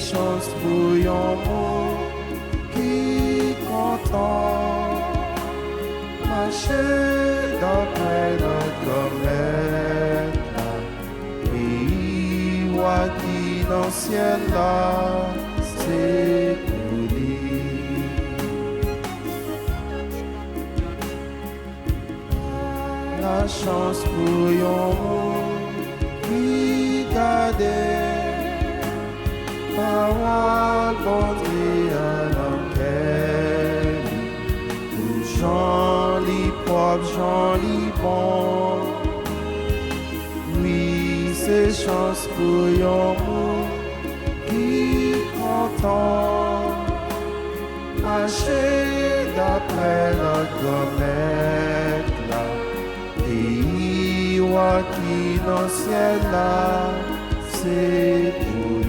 chance pour yon monde qui content marcher d'après notre maître et roi qui dans le ciel là c'est pour lui. La chance pour yon monde qui gardait parole bondée à l'enquête, tout joli propre, joli bon. Oui, c'est chance pour yon monde qui content marcher d'après notre maître là, et roi qui dans le ciel là, c'est pour lui.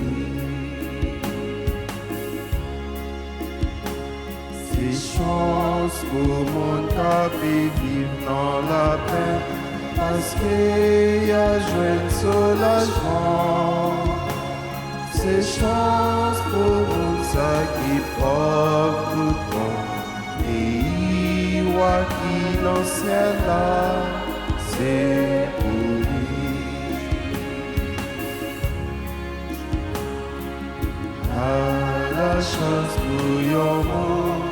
Chance pour mon qui vivre dans la paix, parce qu'il y a joué un soulagement. C'est chance pour mon qui porte tout bon, et roi qui dans le ciel là, c'est pour lui. Ah, la chance pour yon monde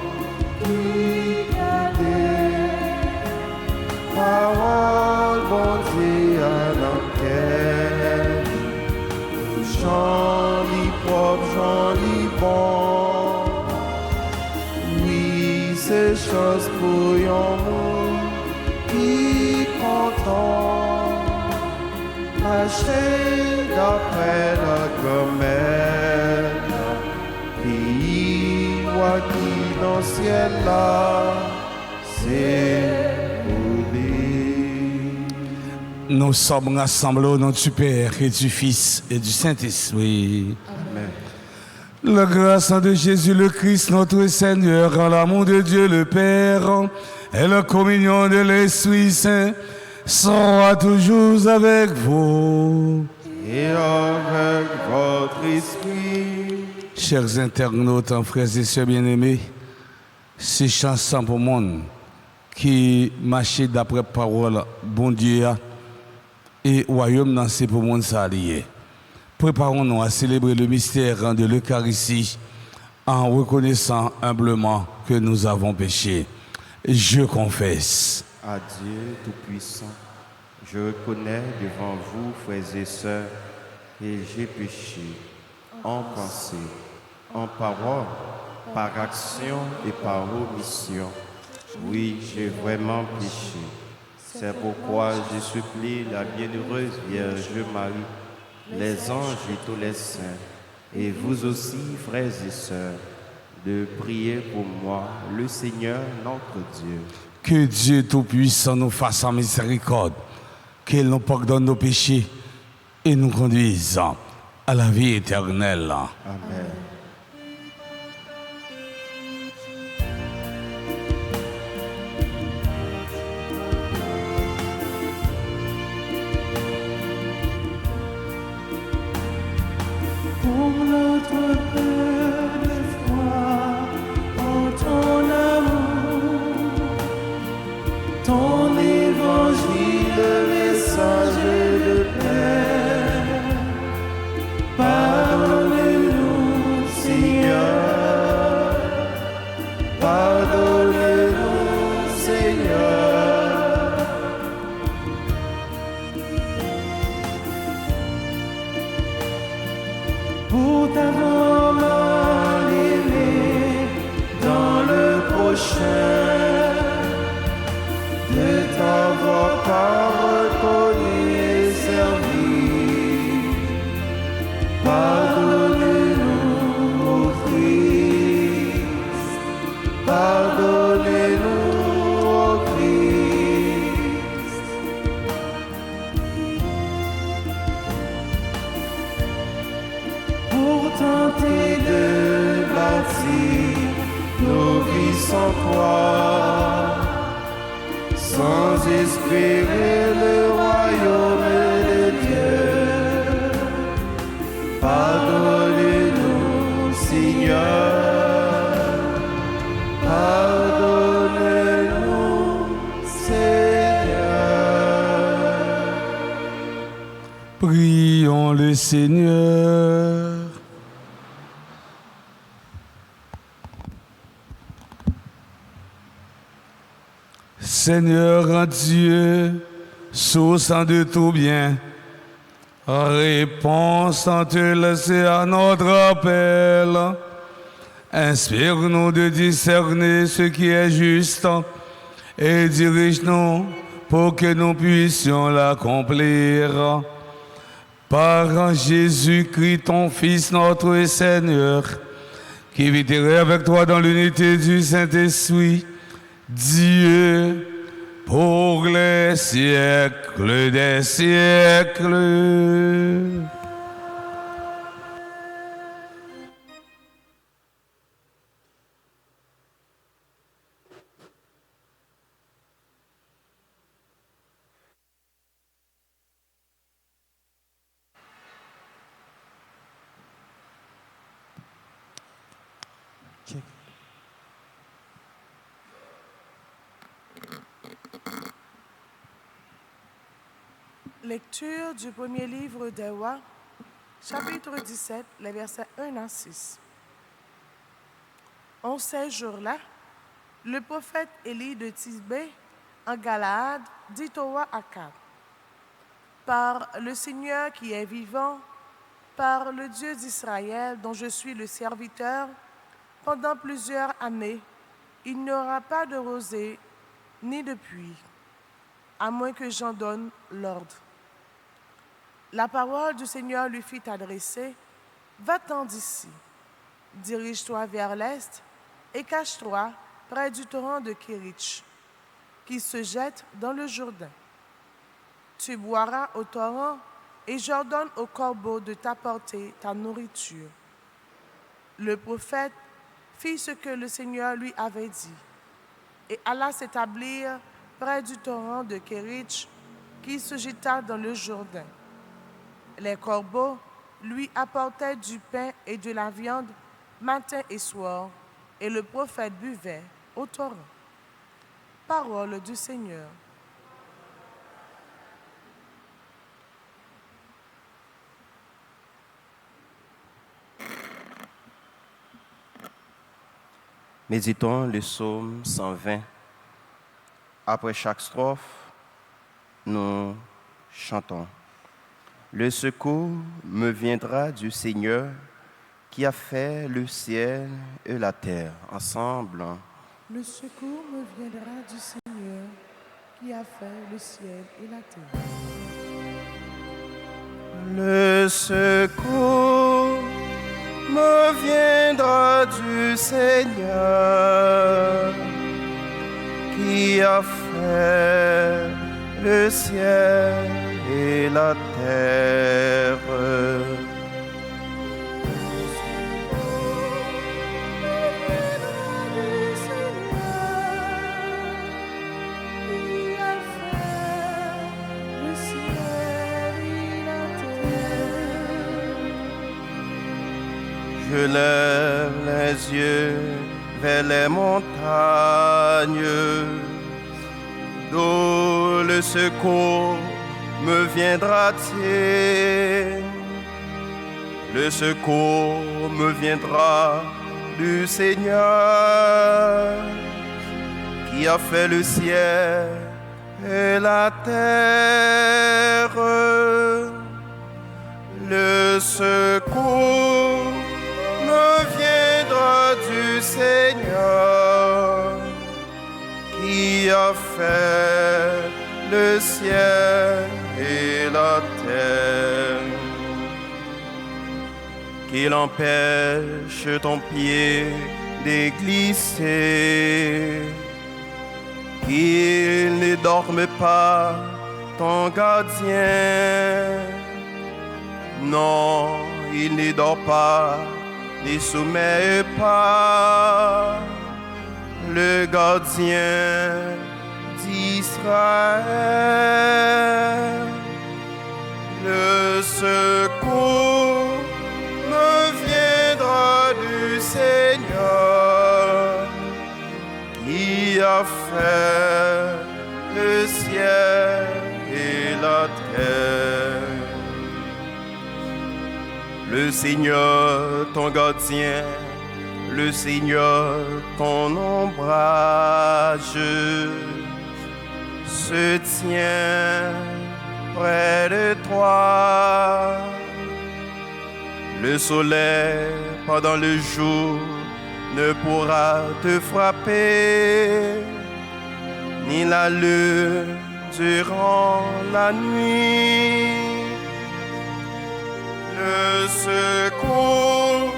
parole bondée à l'enquête, joli propre, joli bon. Oui, c'est chose pour yon monde qui content marcher d'après notre maître, et roi qui dans le ciel là, c'est pour lui. Nous sommes rassemblés au nom du Père et du Fils et du Saint-Esprit. Amen. La grâce de Jésus le Christ, notre Seigneur, l'amour de Dieu le Père et la communion de l'Esprit Saint sera toujours avec vous. Et avec votre esprit. Chers internautes, frères et sœurs bien-aimés, c'est chanson pour le monde qui marche d'après parole, bon Dieu, et royaume, c'est pour le monde s'allier. Préparons-nous à célébrer le mystère de l'Eucharistie en reconnaissant humblement que nous avons péché. Je confesse. À Dieu Tout-Puissant, je reconnais devant vous, frères et sœurs, que j'ai péché en pensée, en parole, par action et par omission. Oui, j'ai vraiment péché. C'est pourquoi je supplie la bienheureuse Vierge Marie, les anges et tous les saints, et vous aussi, frères et sœurs, de prier pour moi, le Seigneur notre Dieu. Que Dieu Tout-Puissant nous fasse en miséricorde, qu'il nous pardonne nos péchés et nous conduise à la vie éternelle. Amen. Pour notre Père de foi, en ton amour, ton évangile, le message de paix. Pardonnez-nous, Seigneur, pardonnez-nous, Seigneur. Pour t'avoir mal aimé dans le prochain, de t'avoir pas reconnu et servi. Pardonnez-nous, ô Christ, pardonnez-nous, ô Christ. Pour tenter de bâtir nos vies sans toi, sans espérer le royaume de Dieu. Pardonnez-nous, Seigneur. Pardonne-nous, Seigneur. Prions le Seigneur. Seigneur Dieu, source de tout bien, réponds sans te laisser à notre appel. Inspire-nous de discerner ce qui est juste et dirige-nous pour que nous puissions l'accomplir. Par Jésus-Christ, ton Fils, notre Seigneur, qui vit et règne avec toi dans l'unité du Saint-Esprit, Dieu, pour les siècles des siècles. Lecture du premier livre des Rois, chapitre 17, les versets 1 à 6. En ces jours-là, le prophète Élie de Tisbé, en Galaad, dit au roi Akab: Par le Seigneur qui est vivant, par le Dieu d'Israël dont je suis le serviteur, pendant plusieurs années, il n'y aura pas de rosée ni de pluie, à moins que j'en donne l'ordre. La parole du Seigneur lui fut adressée: Va-t'en d'ici, dirige-toi vers l'est et cache-toi près du torrent de Kéritch, qui se jette dans le Jourdain. Tu boiras au torrent et j'ordonne au corbeau de t'apporter ta nourriture. Le prophète fit ce que le Seigneur lui avait dit et alla s'établir près du torrent de Kéritch, qui se jeta dans le Jourdain. Les corbeaux lui apportaient du pain et de la viande matin et soir, et le prophète buvait au torrent. Parole du Seigneur. Méditons le psaume 120. Après chaque strophe, nous chantons. Le secours me viendra du Seigneur qui a fait le ciel et la terre. Ensemble. Le secours me viendra du Seigneur qui a fait le ciel et la terre. Le secours me viendra du Seigneur qui a fait le ciel et la terre. Je lève les yeux vers les montagnes, d'où le secours me viendra-t-il? Le secours me viendra du Seigneur qui a fait le ciel et la terre. Le secours me viendra du Seigneur qui a fait le ciel et la terre. Qu'il empêche ton pied de glisser, qu'il ne dorme pas ton gardien. Non, il ne dort pas, ne sommeille pas, le gardien d'Israël. Le secours me viendra du a fait le ciel et la terre. Le Seigneur, ton gardien, le Seigneur, ton ombrage, se tient près de toi. Le soleil pendant le jour ne pourra te frapper, ni la lune durant la nuit. Le secours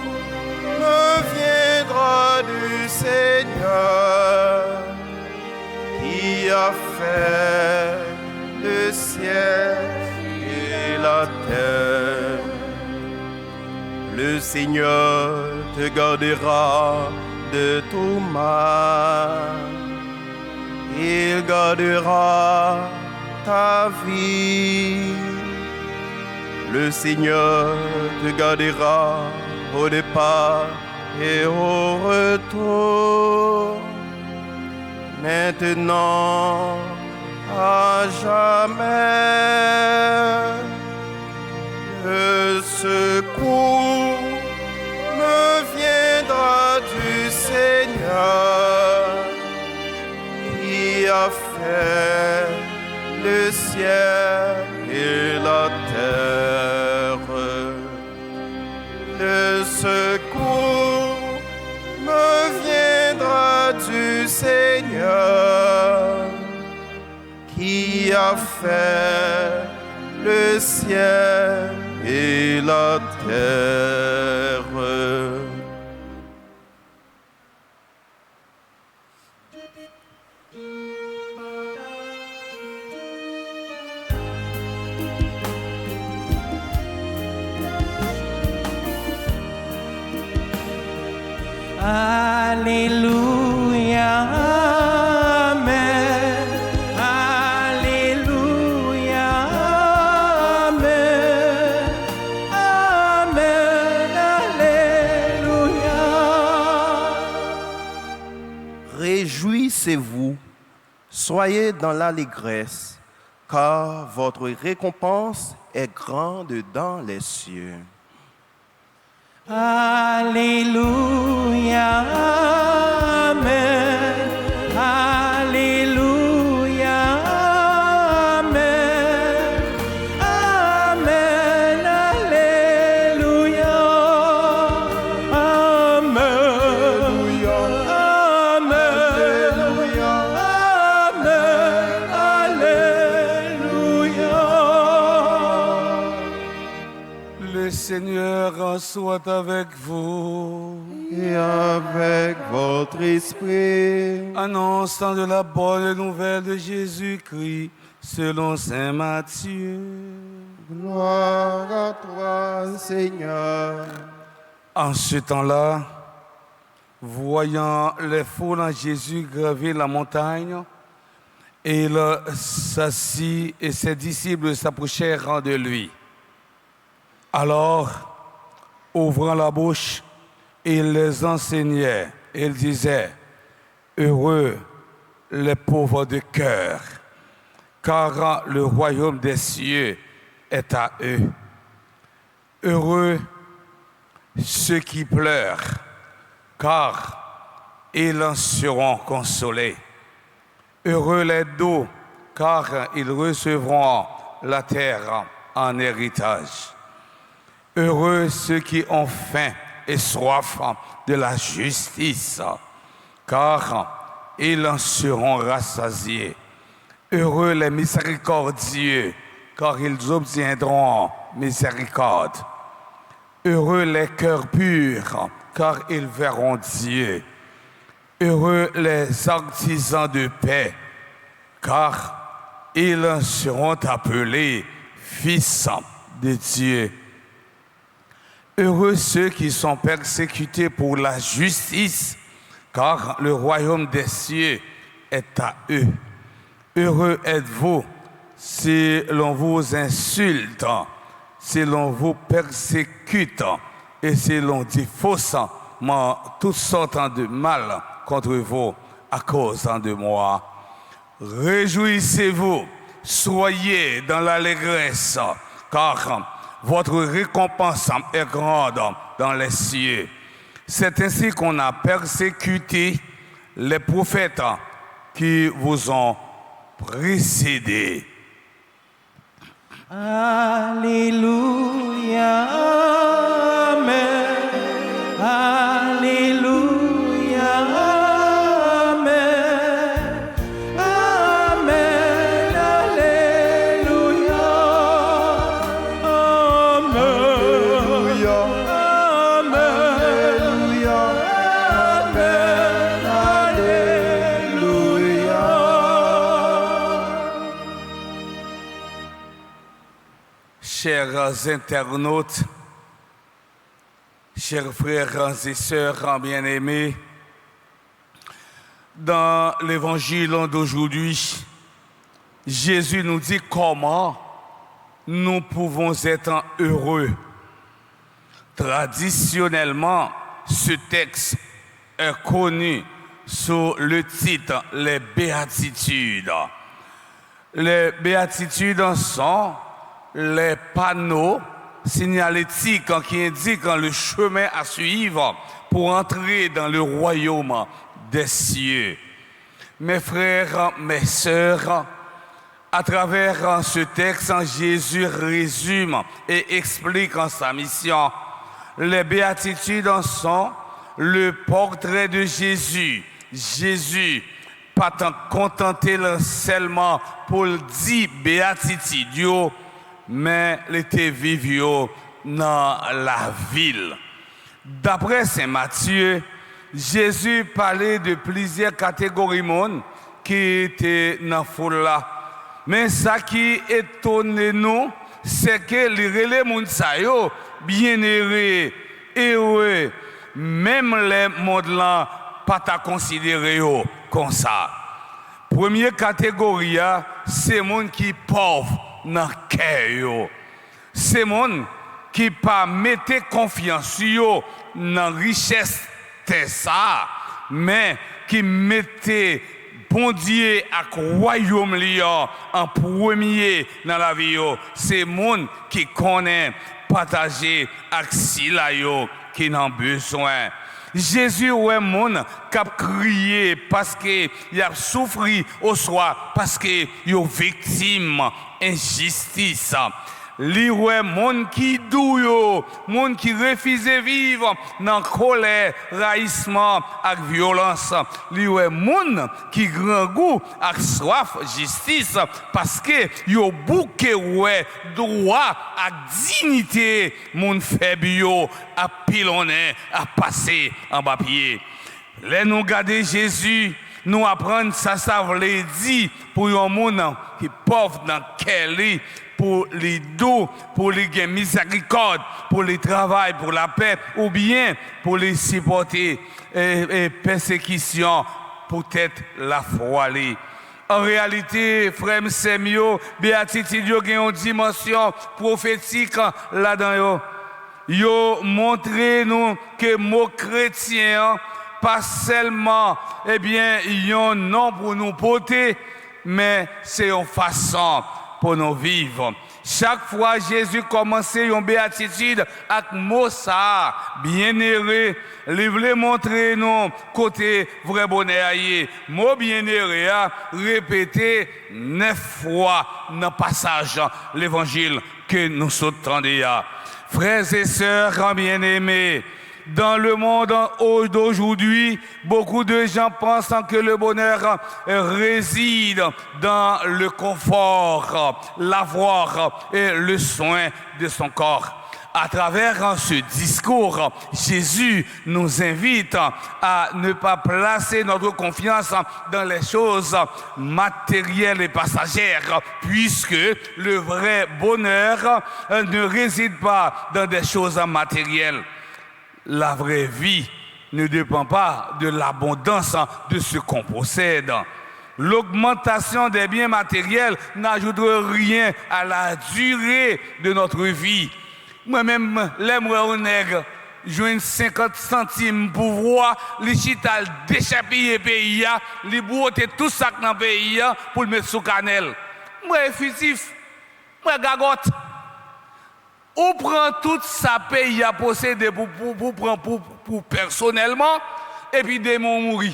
me viendra du Seigneur qui a fait le ciel et la terre. Le Seigneur te gardera de tout mal. Il gardera ta vie. Le Seigneur te gardera au départ et au retour, maintenant à jamais. Le secours me viendra du Seigneur qui a fait le ciel et la terre. Le secours me viendra du Seigneur qui a fait le ciel et la terre. Alléluia, Amen. Alléluia, Amen. Amen, Alléluia. Réjouissez-vous, soyez dans l'allégresse, car votre récompense est grande dans les cieux. Alléluia, Amen. Alléluia, Amen. Amen, Alléluia. Amen. Alléluia. Amen. Alléluia. Le Seigneur soit avec vous. Et avec votre esprit. Annonçant de la bonne nouvelle de Jésus-Christ selon saint Matthieu. Gloire à toi, Seigneur. En ce temps-là, voyant les foules en Jésus gravir la montagne, il s'assit et ses disciples s'approchèrent de lui. Alors, ouvrant la bouche, il les enseignait. Il disait, heureux les pauvres de cœur, car le royaume des cieux est à eux. Heureux ceux qui pleurent, car ils en seront consolés. Heureux les doux, car ils recevront la terre en héritage. Heureux ceux qui ont faim et soif de la justice, car ils en seront rassasiés. Heureux les miséricordieux, car ils obtiendront miséricorde. Heureux les cœurs purs, car ils verront Dieu. Heureux les artisans de paix, car ils seront appelés fils de Dieu. Heureux ceux qui sont persécutés pour la justice, car le royaume des cieux est à eux. Heureux êtes-vous si l'on vous insulte, si l'on vous persécute et si l'on dit faussement toutes sortes de mal contre vous à cause de moi. Réjouissez-vous, soyez dans l'allégresse, car votre récompense est grande dans les cieux. C'est ainsi qu'on a persécuté les prophètes qui vous ont précédés. Alléluia, Amen. Alléluia, Amen. Amen, Alléluia, Chers internautes, chers frères et sœurs bien-aimés, dans l'évangile d'aujourd'hui, Jésus nous dit comment nous pouvons être heureux. Traditionnellement, ce texte est connu sous le titre « Les béatitudes ». Les béatitudes sont les panneaux signalétiques qui indiquent le chemin à suivre pour entrer dans le royaume des cieux. Mes frères, mes sœurs, à travers ce texte, Jésus résume et explique sa mission. Les béatitudes sont le portrait de Jésus. Jésus, pas tant contenté seulement pour le dire béatitude, mais il était vivant dans la ville. D'après Saint Matthieu, Jésus parlait de plusieurs catégories de monde qui étaient dans la foule là. Mais ça qui étonne nous, c'est que les gens bien heureux, même les mondes là, pas ta considéré comme ça. Première catégorie, c'est les gens qui sont pauvres dans le cœur. C'est les gens qui pas mettent confiance dans la richesse de ça, mais qui mettent bon Dieu à royaume en premier dans la vie. C'est les gens qui connaissent partager avec sila qui n'ont besoin. Jésus ouais monde qui a crié parce que il a souffert au soir parce que il est victime injustice. Li ouais monde qui dou monde qui refuse vivre dans colère, raïsement avec violence. Li ouais monde qui grand goût avec soif justice parce que yo bouquet ouais droit à dignité monde faible à pilonner à passer en bas pied. Les nous garder Jésus nous apprendre ça veut dire pour un monde qui pauvre dans quel pour les dos, pour les gains miséricorde, pour les travail, pour la paix, ou bien pour les supporter et persécution, peut-être la foi. En réalité, frère Semio, béatitude yo gen une dimension prophétique là-dedans. Yo montré nous que mot chrétien pas seulement yon nom pour nous porter, mais c'est une façon pour nous vivre. Chaque fois Jésus commençait une béatitude avec mot ça, bien-aimé, il voulait montrer nous côté vrai bonheur. Mot bien-aimé répété 9 fois dans le passage l'évangile que nous soutenons. Frères et sœurs bien-aimés, dans le monde d'aujourd'hui, beaucoup de gens pensent que le bonheur réside dans le confort, l'avoir et le soin de son corps. À travers ce discours, Jésus nous invite à ne pas placer notre confiance dans les choses matérielles et passagères, puisque le vrai bonheur ne réside pas dans des choses matérielles. La vraie vie ne dépend pas de l'abondance de ce qu'on possède. L'augmentation des biens matériels n'ajoute rien à la durée de notre vie. Moi-même, les moi nègre, joindre 50 centimes pour voir les chital d'échapper pays, les brouter tout ça dans le pays pour le mettre sous cannelle. Moi, effectif, moi, gagote. On prend tout ça pays à posséder pour personnellement, et puis des mots mourir.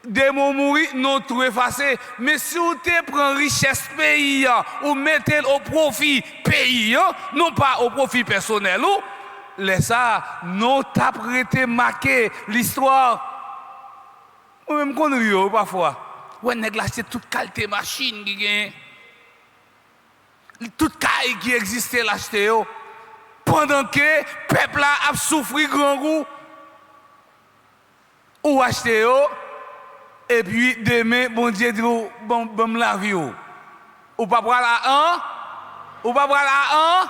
Des mots mourir, non tout effacé. Mais si vous prenez richesse pays, ou mettez au profit pays, non pas au profit personnel, laissez ça, non t'as prêté marquer l'histoire. Ou même qu'on rit parfois. Ouais, nèg l'acheter toute qualité machine qui gagne. Toute caille qui existait l'acheter pendant que le peuple a souffert grand goût. Ou acheter et puis demain, bon Dieu dit, bon la vie. Ou pas prendre la un? Ou pas prendre la un?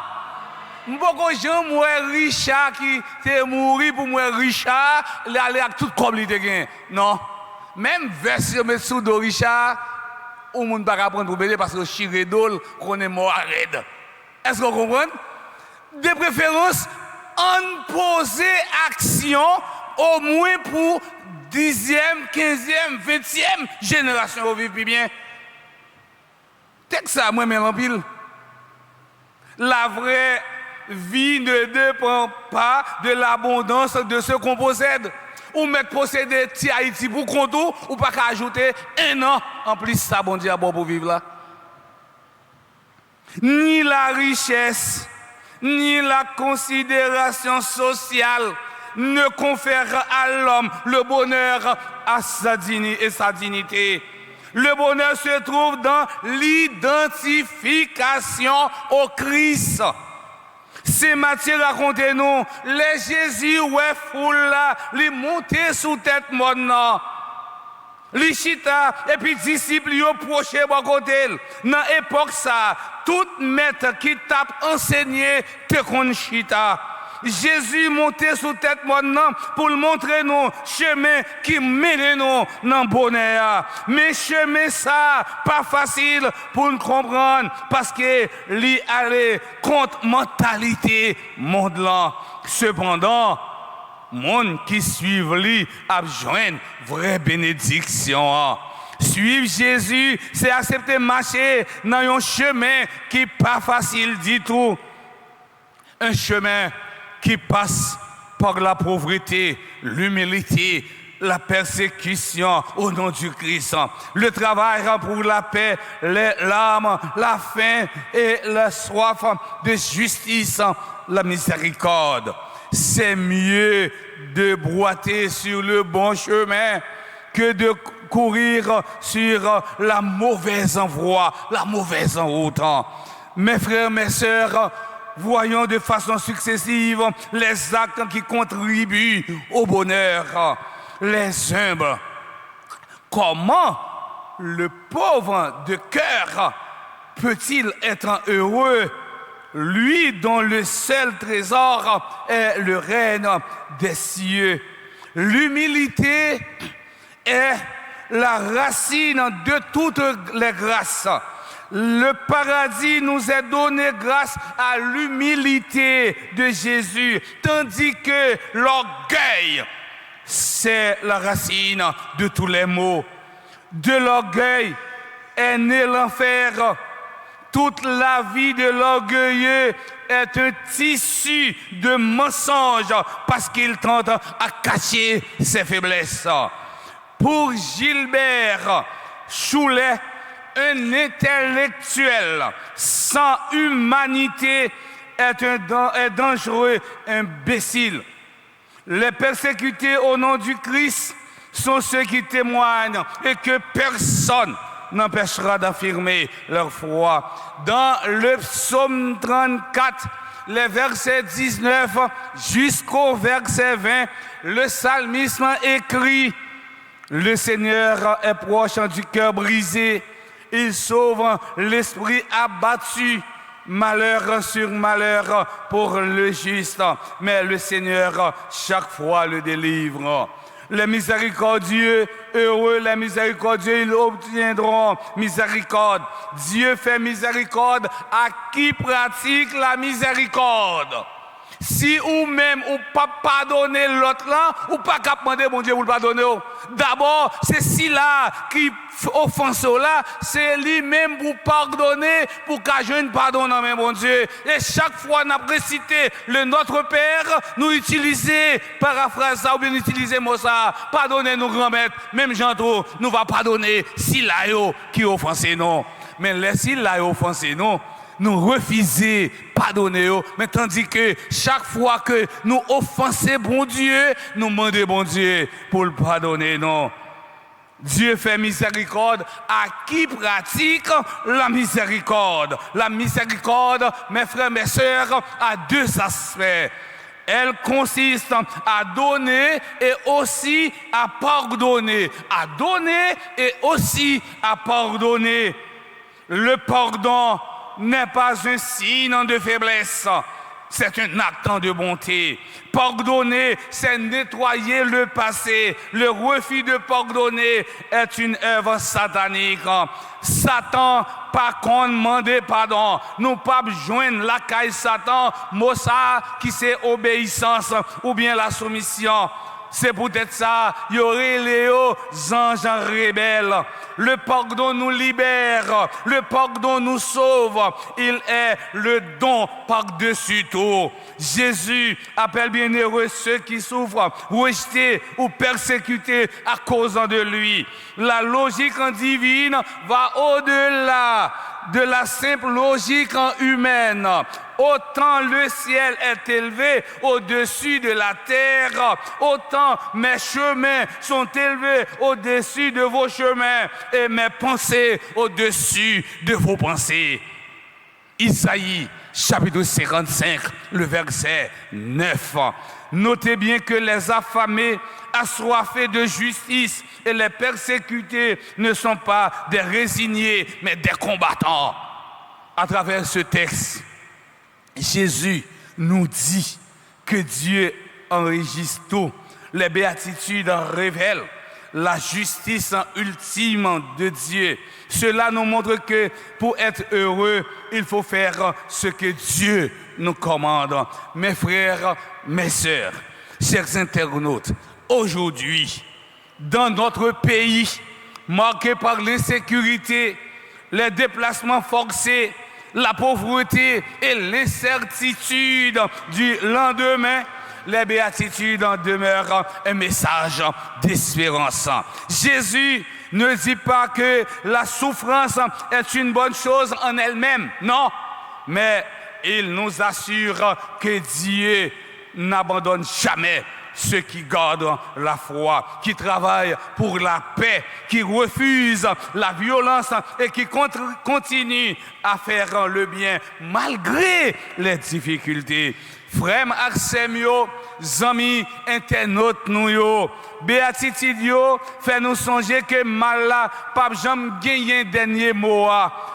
Beaucoup de gens, moi, Richard, qui t'est mouru pour moi, Richard, il allait avec tout comme il te non. Même version de sous de Richard, ou ne peut pas prendre pour bébé parce que Chiredol, qu'on est mort à raide. Est-ce que vous comprenez? De préférence, on pose action au moins pour 10e, 15e, 20e génération vivre plus bien. C'est que ça, moi, mais en pile. La vraie vie ne dépend pas de l'abondance de ce qu'on possède. Ou mettre posséder ti Haïti pour compte ou pas qu'à ajouter un an en plus ça, bon Dieu, bon pour vivre là. Ni la richesse, ni la considération sociale ne confère à l'homme le bonheur à sa dignité. Le bonheur se trouve dans l'identification au Christ. C'est Matthieu racontez-nous, les Jésus ouais foule là, les monter sous tête mon les chita et puis disciples yo proche bon côté. Dans époque ça, tout maître qui tape enseigné te kon chita. Jésus montait sous tête maintenant pour montrer nous chemin qui mène nous dans le bonheur. Mais chemin ça, pas facile pour nous comprendre parce que lui allait contre mentalité monde là. Cependant, monde qui suivent lui a joindre vraie bénédiction. Suivre Jésus, c'est accepter marcher dans un chemin qui n'est pas facile du tout. Un chemin qui passe par la pauvreté, l'humilité, la persécution au nom du Christ, le travail pour la paix, les larmes, la faim et la soif de justice, la miséricorde. C'est mieux de boiter sur le bon chemin que de courir sur la mauvaise voie, la mauvaise route. Mes frères, mes sœurs, voyons de façon successive les actes qui contribuent au bonheur, les humbles. Comment le pauvre de cœur peut-il être heureux, lui dont le seul trésor est le règne des cieux? L'humilité est la racine de toutes les grâces. Le paradis nous est donné grâce à l'humilité de Jésus, tandis que l'orgueil, c'est la racine de tous les maux. De l'orgueil est né l'enfer. Toute la vie de l'orgueilleux est un tissu de mensonges parce qu'il tente à cacher ses faiblesses. Pour Gilbert Choulet, un intellectuel sans humanité est dangereux, imbécile. Les persécutés au nom du Christ sont ceux qui témoignent et que personne n'empêchera d'affirmer leur foi. Dans le psaume 34, les versets 19 jusqu'au verset 20, le psalmiste écrit: le Seigneur est proche du cœur brisé. Il sauve l'esprit abattu, malheur sur malheur pour le juste, mais le Seigneur chaque fois le délivre. Les miséricordieux, heureux les miséricordieux, ils obtiendront miséricorde. Dieu fait miséricorde à qui pratique la miséricorde. Si ou même ou pas pardonner l'autre là, ou pas qu'à demander bon Dieu pour le pardonner. D'abord, c'est si là qui offense là, c'est lui-même pour pardonner, pour qu'à joindre pardon dans mon Dieu. Et chaque fois nous avons récité le Notre Père, nous utiliser paraphrase ça ou bien utiliser mot ça, pardonnez nos grands-mères, même Jean-To, nous va pardonner si là yo qui offensé non. Mais laissez là offensé non. Nous refuser pardonner, mais tandis que chaque fois que nous offensons bon Dieu, nous demandons bon Dieu pour le pardonner, non. Dieu fait miséricorde à qui pratique la miséricorde. La miséricorde, mes frères, mes sœurs, a deux aspects. Elle consiste à donner et aussi à pardonner. À donner et aussi à pardonner. Le pardon n'est pas un signe de faiblesse, c'est un acte de bonté. Pardonner, c'est nettoyer le passé. Le refus de pardonner est une œuvre satanique. Satan, par contre, demande pardon. Nous pas joindre la caille Satan, mot ça qui c'est obéissance ou bien la soumission. C'est peut-être ça, il y aurait les anges rebelles. Le pardon nous libère, le pardon nous sauve. Il est le don par-dessus tout. Jésus appelle bienheureux ceux qui souffrent, rejetés ou persécutés à cause de lui. La logique divine va au-delà de la simple logique humaine. Autant le ciel est élevé au-dessus de la terre, autant mes chemins sont élevés au-dessus de vos chemins et mes pensées au-dessus de vos pensées. Isaïe, chapitre 55, le verset 9. Notez bien que les affamés, assoiffés de justice et les persécutés ne sont pas des résignés, mais des combattants. À travers ce texte, Jésus nous dit que Dieu enregistre tout. Les béatitudes en révèlent la justice ultime de Dieu. Cela nous montre que pour être heureux, il faut faire ce que Dieu nous commande. Mes frères, mes sœurs, chers internautes, aujourd'hui, dans notre pays, marqué par l'insécurité, les déplacements forcés, la pauvreté et l'incertitude du lendemain, les béatitudes en demeurent un message d'espérance. Jésus ne dit pas que la souffrance est une bonne chose en elle-même, non, mais il nous assure que Dieu n'abandonne jamais ceux qui gardent la foi, qui travaillent pour la paix, qui refusent la violence et qui continuent à faire le bien malgré les difficultés. Frère Aksem yo, zami internautes nous yo, béatitude yo, fait nous songer que mal là, pas jamais gagner dernier mot.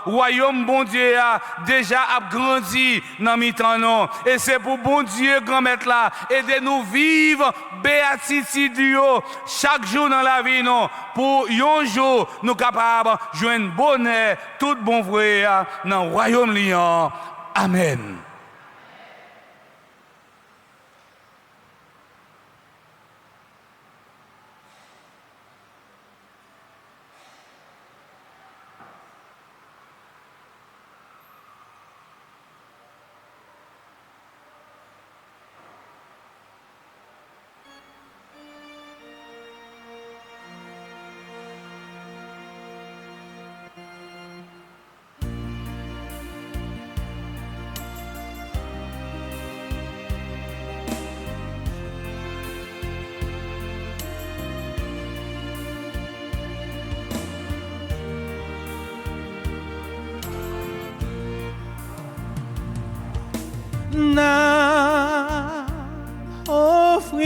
Royaume bon Dieu a déjà grandi dans mi-temps non. Et c'est pour bon Dieu grand maître là, aider nous vivre béatitude yo chaque jour dans la vie non. Pour un jour nous capables joindre bonheur, tout bon vrai dans le royaume lion. Amen. Na offrir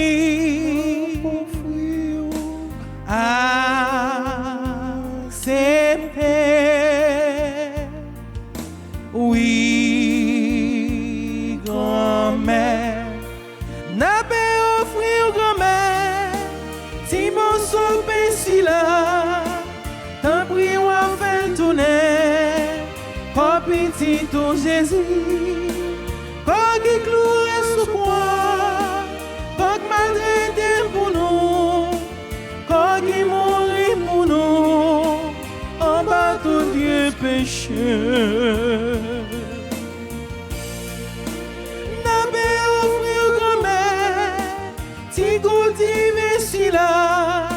accepter. Oui, grand-mère, n'a pas offrir grand-mère, si mon soupé si là, tant pris ou à faire tourner, oh petit ton Jésus. Pas qui cloué sous quoi pécheurs. N'a pas offrir grand-mère, ti goûti messi là,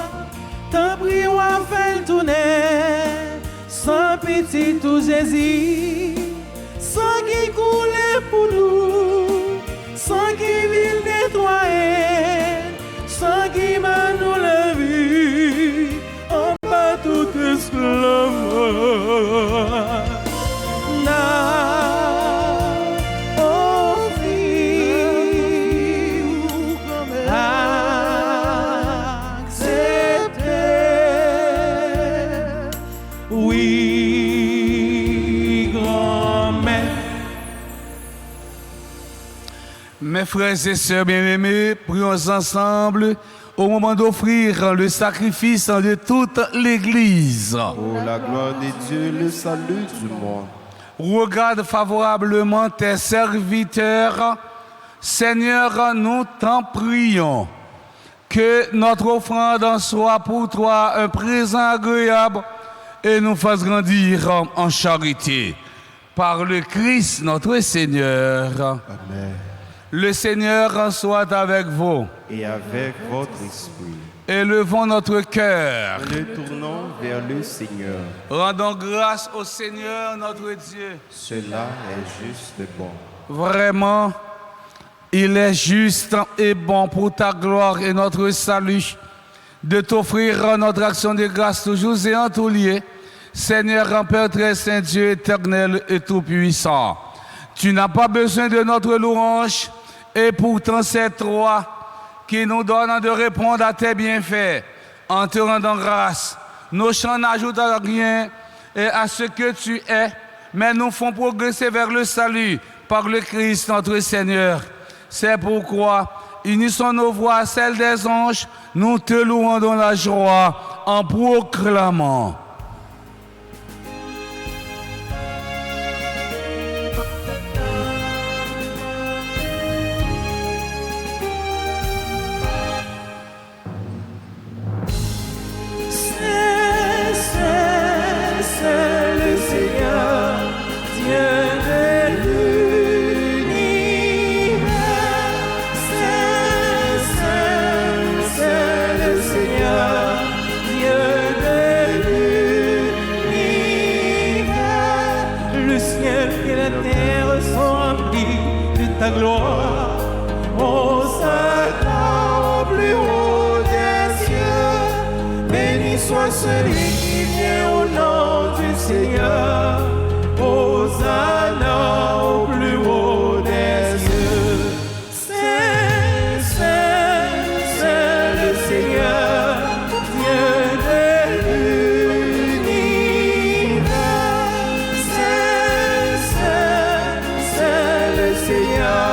t'en prie ou à faire tourner, sans petit ou Jésus, sans qui coule pour nous, sans qui ville nettoyer, sans qui m'a nous la vie, en bas tout esclave. Mes frères et sœurs bien-aimés, prions ensemble au moment d'offrir le sacrifice de toute l'Église. Pour la gloire de Dieu, le salut du monde. Regarde favorablement tes serviteurs. Seigneur, nous t'en prions. Que notre offrande soit pour toi un présent agréable et nous fasse grandir en charité. Par le Christ notre Seigneur. Amen. Le Seigneur soit avec vous. Et avec votre esprit. Élevons notre cœur. Nous tournons vers le Seigneur. Rendons grâce au Seigneur notre Dieu. Cela est juste et bon. Vraiment, il est juste et bon pour ta gloire et notre salut de t'offrir notre action de grâce toujours et en tout lieu. Seigneur, Père très saint, Dieu éternel et tout-puissant. Tu n'as pas besoin de notre louange et pourtant c'est toi qui nous donne de répondre à tes bienfaits en te rendant grâce. Nos chants n'ajoutent rien à ce que tu es, mais nous font progresser vers le salut par le Christ notre Seigneur. C'est pourquoi, unissons nos voix à celles des anges, nous te louons dans la joie en proclamant. Ta gloire, Hosanna au plus haut des cieux. Béni soit celui qui vient au nom du Seigneur. Hosanna au plus haut des cieux. Saint, Saint, Saint le Seigneur, Dieu de l'univers. Saint, Saint, Saint le Seigneur.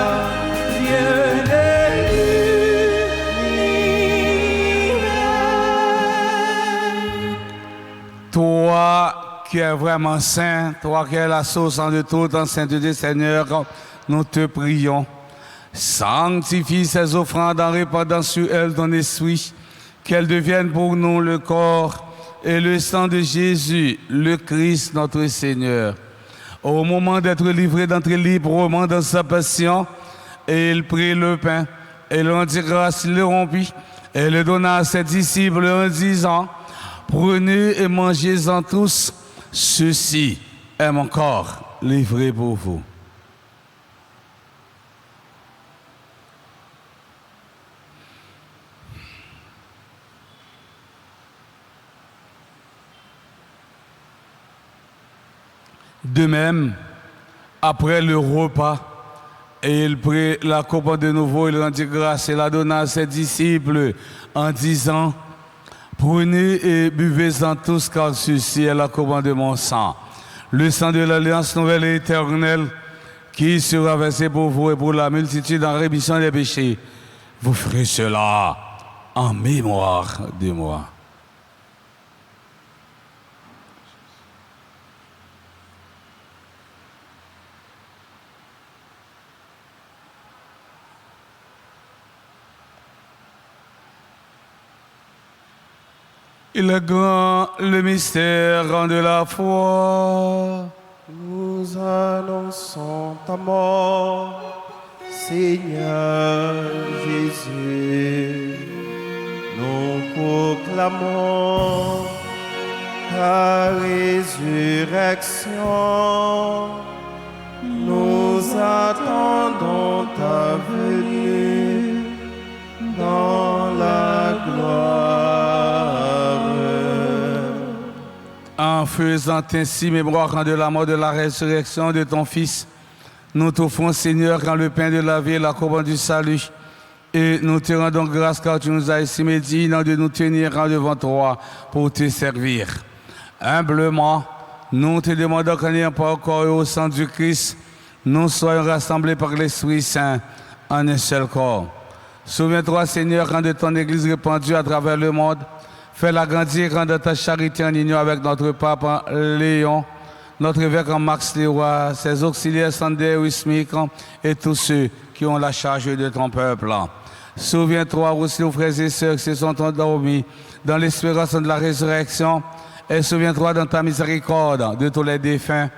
Toi qui es vraiment saint, toi qui es la source de toute en sainteté, Seigneur, nous te prions. Sanctifie ces offrandes en répandant sur elles ton esprit, qu'elles deviennent pour nous le corps et le sang de Jésus, le Christ notre Seigneur. Au moment d'être livré d'entrer librement dans sa passion, et il prit le pain, et le rendit grâce, il le rompit, et le donna à ses disciples en disant: prenez et mangez-en tous, ceci est mon corps livré pour vous. De même, après le repas, et il prit la coupe de nouveau, il rendit grâce et la donna à ses disciples en disant: prenez et buvez-en tous, car ceci est la coupe de mon sang, le sang de l'alliance nouvelle et éternelle, qui sera versé pour vous et pour la multitude en rémission des péchés. Vous ferez cela en mémoire de moi. Il est grand le mystère de la foi. Nous annonçons ta mort, Seigneur Jésus. Nous proclamons ta résurrection. Nous attendons ta venue dans la gloire. En faisant ainsi mémoire de la mort, de la résurrection de ton Fils, nous t'offrons, Seigneur, quand le pain de la vie et la couronne du salut. Et nous te rendons grâce car tu nous as estimés dignes de nous tenir devant toi pour te servir. Humblement, nous te demandons qu'en n'ayant pas encore au sang du Christ, nous soyons rassemblés par l'Esprit Saint en un seul corps. Souviens-toi, Seigneur, quand de ton Église répandue à travers le monde, fais-la grandir, rends ta charité en union avec notre pape Léon, notre évêque Max Leroy, ses auxiliaires Sander Wismik et tous ceux qui ont la charge de ton peuple. Souviens-toi aussi aux frères et sœurs qui se sont endormis dans l'espérance de la résurrection et souviens-toi dans ta miséricorde de tous les défunts,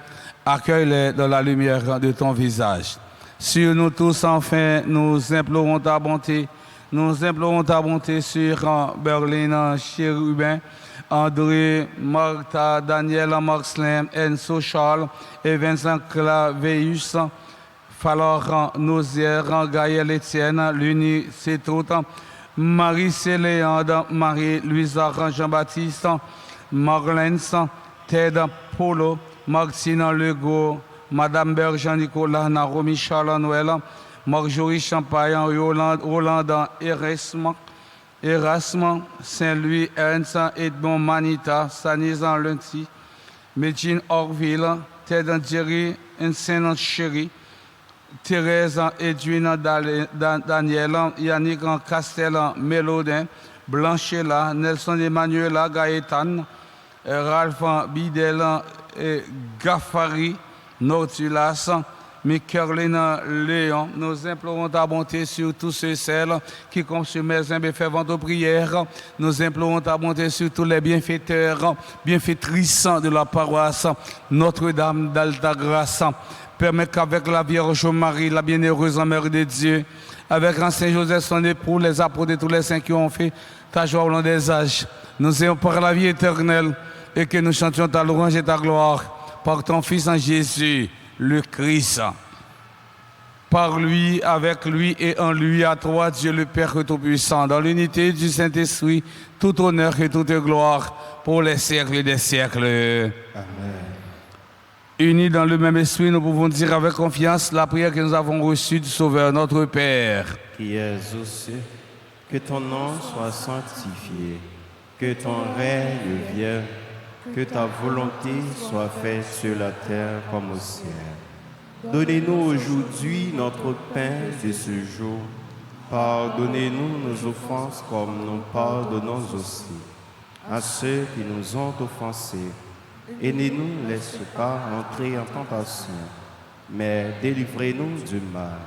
accueille-les dans la lumière de ton visage. Sur nous tous, enfin, nous implorons ta bonté. Nous implorons ta bonté sur Berlin, Chérubin, André, Martha, Daniel, Marcelin, Enzo, Charles, et Vincent Claveus, Falor, Nozière, Gaël, Étienne, Luni, Cétout, Marie Céléande, Marie-Louisa, Jean-Baptiste, Marlens, Ted, Polo, Martine Legault, Madame Bergeant, Nicolas, Naomi, Charles, Noël, Marjorie Champagne, Roland Erasme, Saint-Louis, Ernst, Edmond Manita, Sanizan Lunti, Médine Orville, Ted Jerry, Saint Chéri, Thérèse Edwin Daniel, Yannick Castel Mélodin, Blanchela, Nelson Emmanuel Gaëtan, Ralph Bidel, Gaffari, Nortulas, Michaeline Léon. Nous implorons ta bonté sur tous ceux et celles qui, comme sur Maison et fervent aux prières, nous implorons ta bonté sur tous les bienfaiteurs, bienfaitrices de la paroisse Notre-Dame d'Alta-Grâce. Permets qu'avec la Vierge Marie, la bienheureuse Mère de Dieu, avec un Saint Joseph, son époux, les apôtres et tous les saints qui ont fait ta joie au long des âges, nous ayons par la vie éternelle et que nous chantions ta louange et ta gloire par ton Fils en Jésus, le Christ. Par lui, avec lui et en lui, à toi, Dieu le Père Tout-Puissant, dans l'unité du Saint-Esprit, tout honneur et toute gloire pour les siècles des siècles. Amen. Unis dans le même esprit, nous pouvons dire avec confiance la prière que nous avons reçue du Sauveur, notre Père. Qui es aux cieux, que ton nom soit sanctifié, que ton règne vienne, que ta volonté soit faite sur la terre comme au ciel. Donnez-nous aujourd'hui notre pain de ce jour. Pardonnez-nous nos offenses comme nous pardonnons aussi à ceux qui nous ont offensés. Et ne nous laisse pas entrer en tentation, mais délivrez-nous du mal.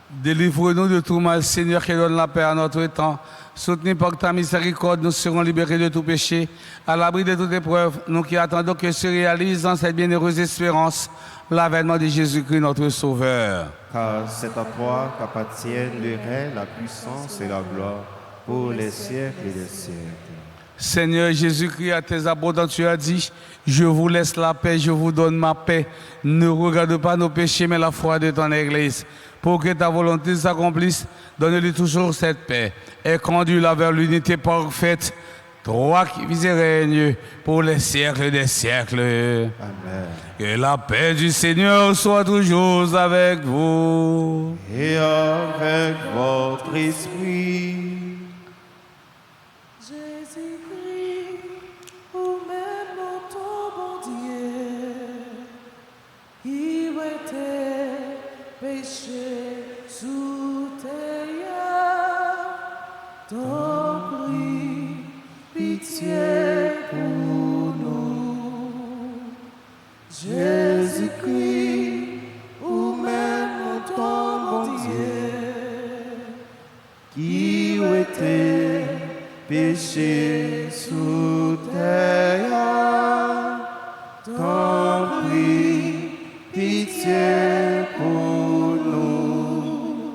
Délivre-nous de tout mal, Seigneur, qui donne la paix à notre temps. Soutenus par ta miséricorde, nous serons libérés de tout péché, à l'abri de toute épreuve, nous qui attendons que se réalise dans cette bienheureuse espérance l'avènement de Jésus-Christ, notre Sauveur. Car c'est à toi qu'appartiennent le règne, la puissance et la gloire pour les siècles des siècles. Seigneur Jésus-Christ, à tes apôtres, tu as dit, je vous laisse la paix, je vous donne ma paix. Ne regarde pas nos péchés, mais la foi de ton Église. Pour que ta volonté s'accomplisse, donne-lui toujours cette paix et conduis-la vers l'unité parfaite. Toi qui vis et règnes pour les siècles des siècles. Amen. Que la paix du Seigneur soit toujours avec vous. Et avec votre esprit. Jésus-Christ, ou même ton bon Dieu, qui était péché sous tes t'en prie, pitié pour nous. Jésus-Christ, ou même ton bon Dieu, Qui était péchés sous terre. T'en prie, pitié pour nous.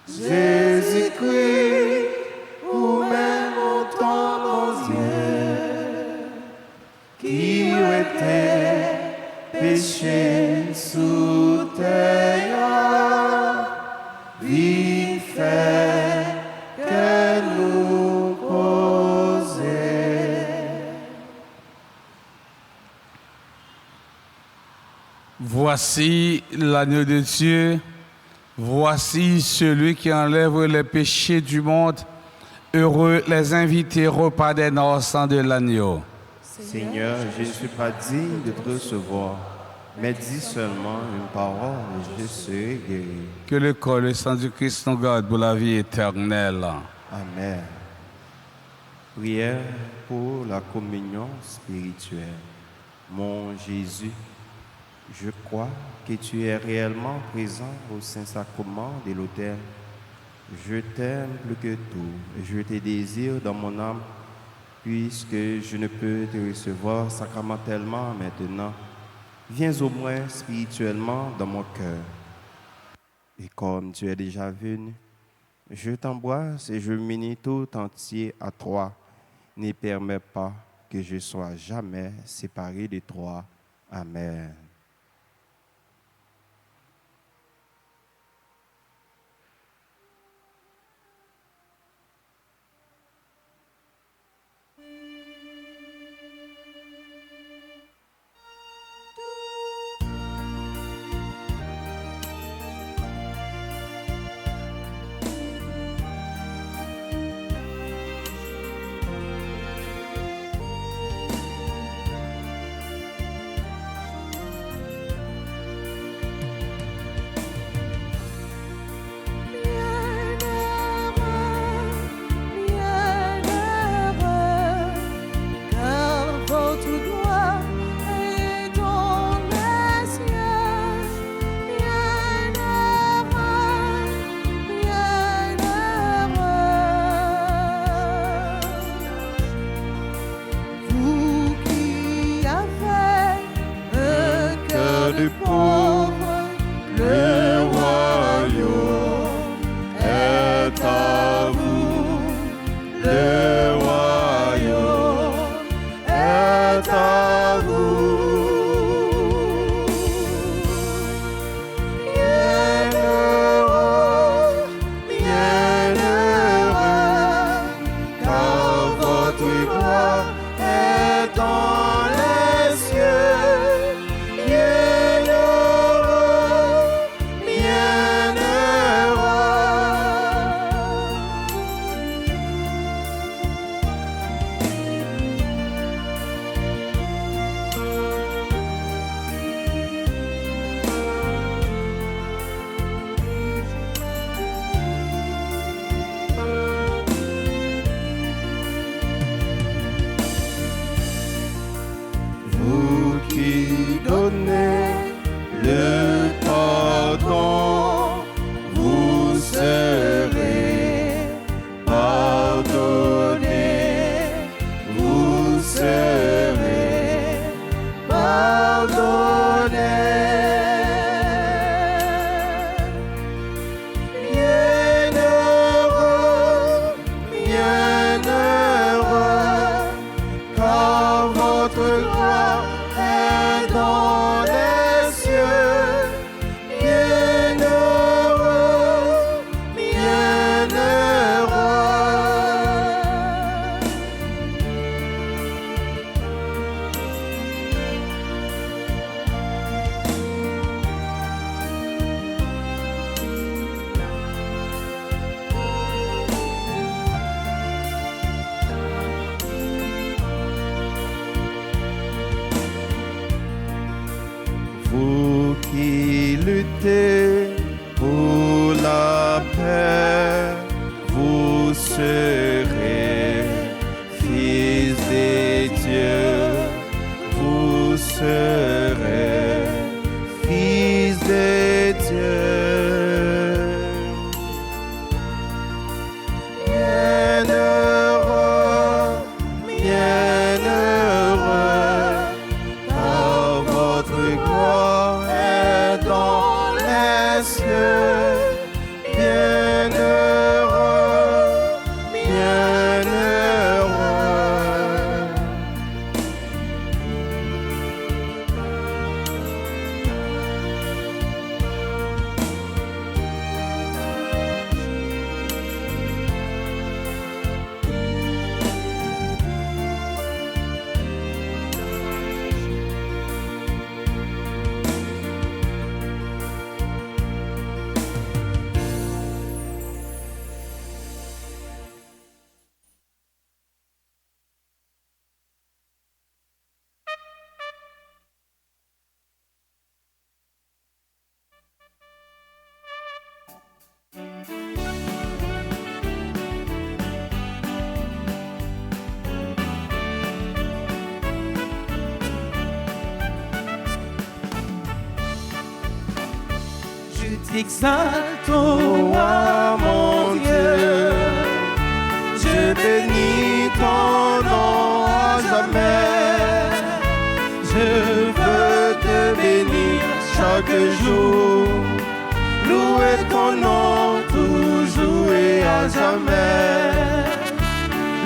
Jésus-Christ, ou même ton Dieu, qui était péché sous terre, vite fait que nous poser. Voici l'agneau de Dieu, voici celui qui enlève les péchés du monde. Heureux les invités au repas des noces de l'agneau. Seigneur, je ne suis pas digne de te recevoir, mais dis seulement une parole et je serai guéri. Que le corps et le sang du Christ nous garde pour la vie éternelle. Amen. Prière pour la communion spirituelle. Mon Jésus, je crois que tu es réellement présent au Saint-Sacrement de l'autel. Je t'aime plus que tout et je te désire dans mon âme, puisque je ne peux te recevoir sacramentellement maintenant. Viens au moins spirituellement dans mon cœur. Et comme tu es déjà venu, je t'embrasse et je m'unis tout entier à toi. Ne permets pas que je sois jamais séparé de toi. Amen. t'exalte, toi mon Dieu. Je bénis ton nom à jamais. Je veux te bénir chaque jour. Louer ton nom toujours et à jamais.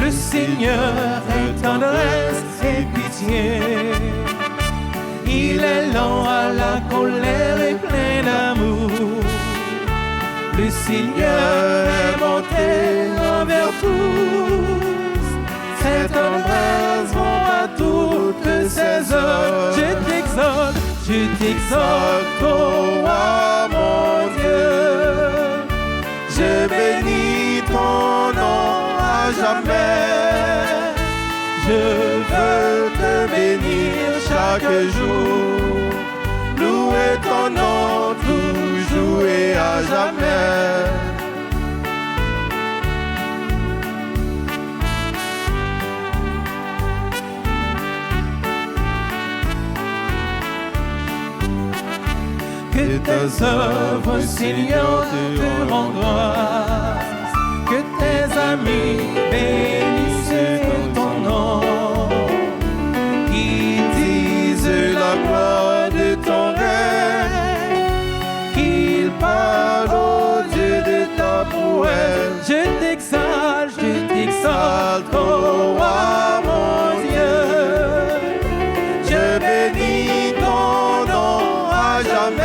Le Seigneur est tendresse et pitié. Il est lent à la colère et plein d'amour. Le Seigneur est monté envers tous. Ses tendresses vont à toutes ses œuvres. Je t'exalte, toi mon Dieu. Je bénis ton nom à jamais. Je veux te bénir chaque jour. Louer ton nom toujours et à jamais. Que tes œuvres, Seigneur, te rendent grâce. Que tes amis bénissent ton nom. Qu'ils disent la gloire de ton règne. Qu'ils parlent au Dieu de ta prouesse. Je t'exalte, toi mon Dieu. Je bénis ton nom à jamais.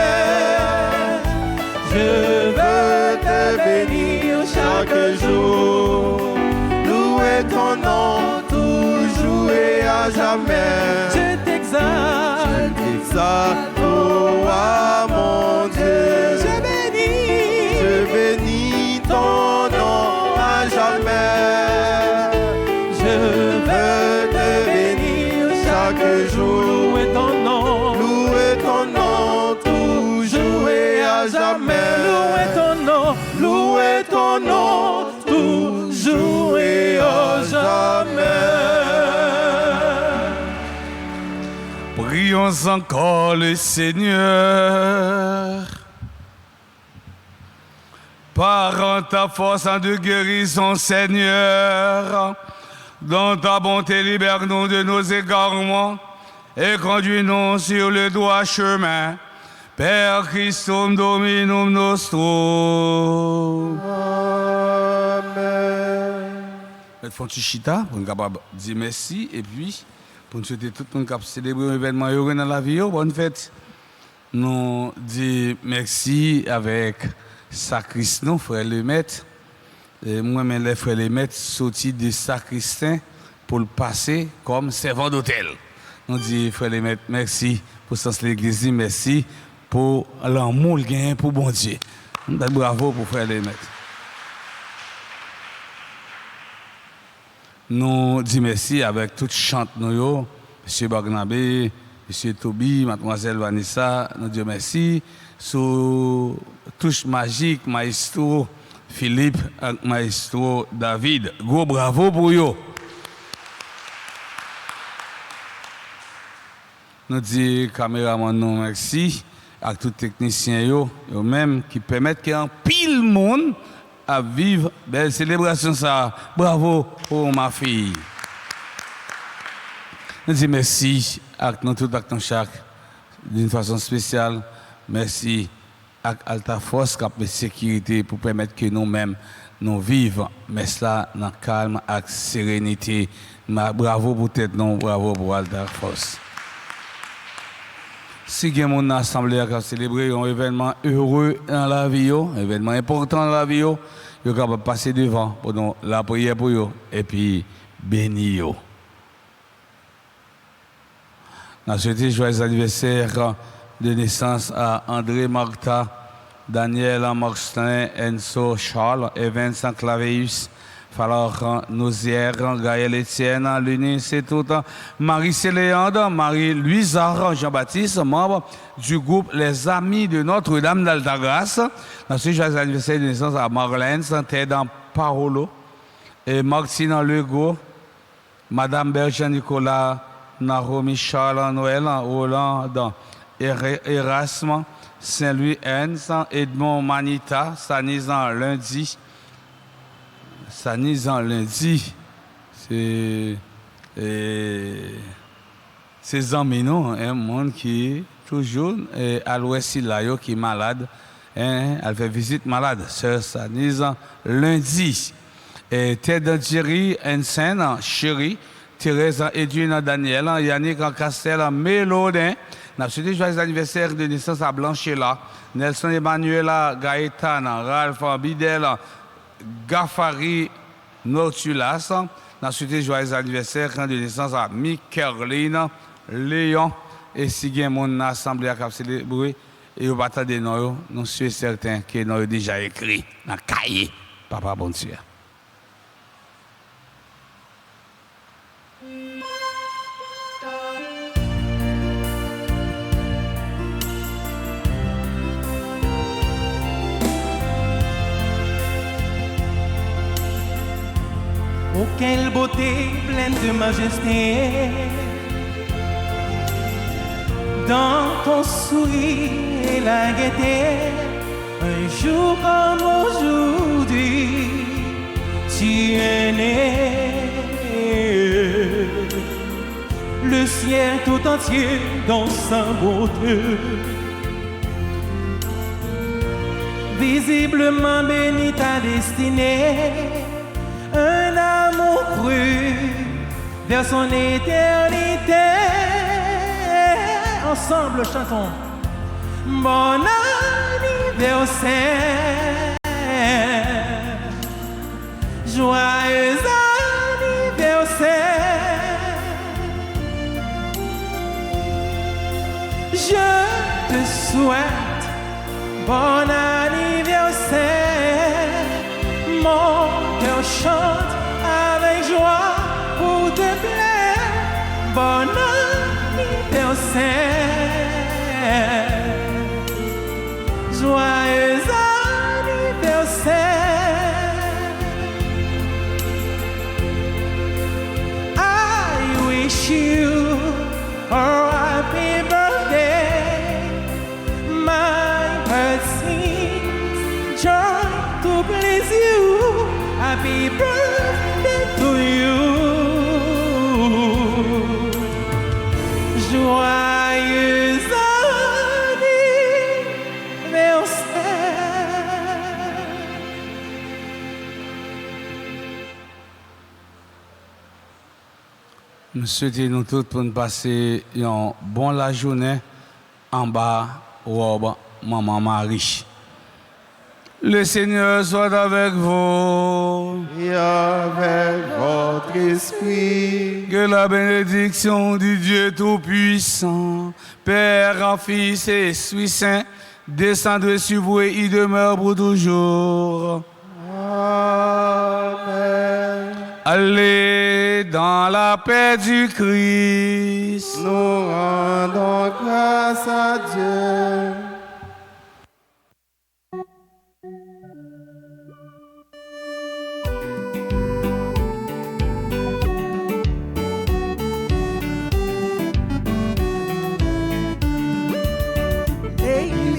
Je veux te bénir chaque jour. Louer ton nom toujours et à jamais. Je t'exalte, toi mon Dieu. Je bénis ton nom à jamais. Je veux te bénir chaque jour. Louer ton nom toujours et à jamais. Louer ton nom toujours et à jamais. Prions encore le Seigneur. Par ta force de guérison, Seigneur, dans ta bonté, libère-nous de nos égarements et conduis-nous sur le droit chemin. Père Christum Dominum nostrum. Amen. Nous faisons chita pour nous capable dire merci et puis pour nous souhaiter tout le monde qui célébrer un événement heureux dans la vie. Bonne fête. Nous disons merci avec sacristan, frère le maître. Moi-même, les frères le maître sortis de sacristain pour le passer comme servant d'hôtel. Nous disons, frère le maître, merci pour sens l'église, merci pour l'amour qu'il gagne pour bon Dieu. Bravo pour frère le maître. Nous disons merci avec toute chante nous, M. Barnabé, M. Toby, Mademoiselle Vanessa, nous disons merci. Sous touche magique, maestro Philippe et maestro David. Gros bravo pour eux. Nous disons caméraman nous merci à tous les techniciens eux même qui permettent qu'il y ait un pile monde à vivre belle célébration ça. Bravo pour ma fille. Nous disons merci à nous tous à chaque d'une façon spéciale. Merci à Alta Force qui a la sécurité pour permettre que nous-mêmes nous vivions, mais cela dans le calme et la sérénité. Bravo pour tête, non, bravo pour Alta Force. Si il y a un assemblée qui a célébré un événement heureux dans la vie, un événement important dans la vie, il est capable de passer devant pour nous, la prière pour eux et puis bénir. Nous souhaitons joyeux anniversaire de naissance à André Martha, Daniel Marcelin, Enzo Charles, Evans Claveus, Falor Nausière, Gaël Etienne, Lunis et tout, Marie-Céléandre, Marie-Louisa, Jean-Baptiste, membre du groupe Les Amis de Notre-Dame d'Altagrace. Nous souhaitons joyeux anniversaire de naissance à Marlène, Santédan Paolo, et Martine Legault, Madame Berger-Nicolas, Naromi Charles, Noël, Roland, Erasme, Saint-Louis Ernst, Edmond Manita, Sanizan lundi. Sanizan lundi, c'est amis, non? Un monde qui est toujours à l'ouest là, qui est malade. Elle fait visite malade. Sœur Sanizan lundi. Ted Thierry Ensen, Chéri, Thérèse Edwin Daniel, Yannick Castel, Mélodin. Nous avons souhaité joyeux anniversaire de naissance à Blanchela, Nelson Emmanuela Gaëtan, Ralph Bidel, Gafari Nortulas. Nous avons souhaité joyeux anniversaire de naissance à Micheline Léon et si bien mon assemblée à célébrer et au bataille de nous, nous sommes certains que nous avons déjà écrit dans le cahier. Papa bon Dieu. Oh, quelle beauté pleine de majesté dans ton sourire et la gaieté. Un jour comme aujourd'hui, tu es né. Le ciel tout entier dans sa beauté, visiblement béni ta destinée. Un amour cru vers son éternité. Ensemble chantons. Bon anniversaire, joyeux anniversaire. Je te souhaite bon anniversaire. Mon cœur chante avec joie pour te plaire. Bon anniversaire, joyeux anniversaire. I wish you a happy birthday. My heart sings joy to please you. Happy birthday to you. Joyeux anniversaire. Nous souhaitons nous tous pour nous passer une bonne la journée en bas, robe, maman Marie. Le Seigneur soit avec vous. Et avec votre esprit. Que la bénédiction du Dieu Tout-Puissant, Père, Fils et Esprit Saint, descende sur vous et y demeure pour toujours. Amen. Allez dans la paix du Christ. Nous rendons grâce à Dieu.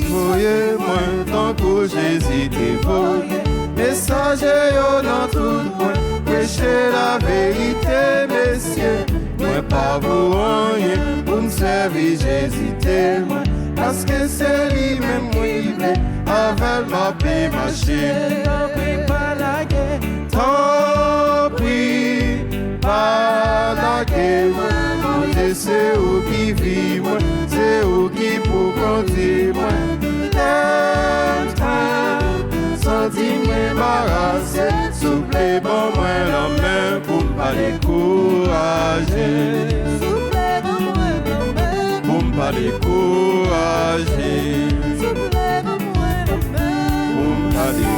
Voyez-moi tant que Jésus t'est voyé, messager dans tout point, prêcher la vérité, messieurs. Moi pas vous rien pour me servir Jésus témoin, parce que c'est lui-même qui voulait avec ma paix machine. Pas la guerre. Tant pis, pas la guerre, c'est où qui vit, moi, c'est où qui pour compter, moi. Senti-moi embarrassé, souple bon moi la main pour me pas décourager. Souple bon moi la main pour me pas décourager. Souple bon moi la main pour me pas décourager.